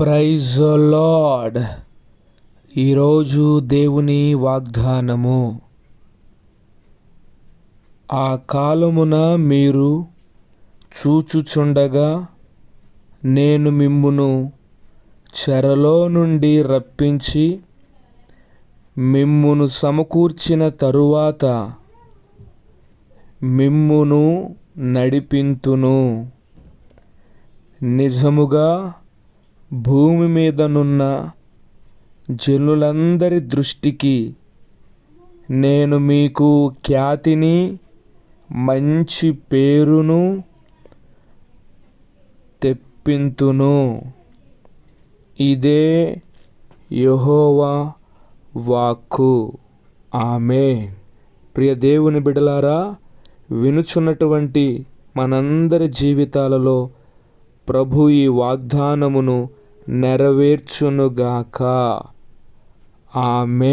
Praise lord. ఈరోజు దేవుని వాగ్దానము. ఆ కాలమున మీరు చూచుచుండగా నేను మిమ్మును చెరలో నుండి రప్పించి మిమ్మును సమకూర్చిన తరువాత మిమ్మును నడిపింతును. నిజముగా భూమి మీదనున్న జనులందరి దృష్టికి నేను మీకు ఖ్యాతిని, మంచి పేరును తెప్పింతును. ఇదే యెహోవా వాక్కు. ఆమేన్. ప్రియ దేవుని బిడ్డలారా, వినుచున్నటువంటి మనందరి జీవితాలలో ప్రభు ఈ వాగ్దానమును నెరవేర్చునుగాక. ఆమేన్.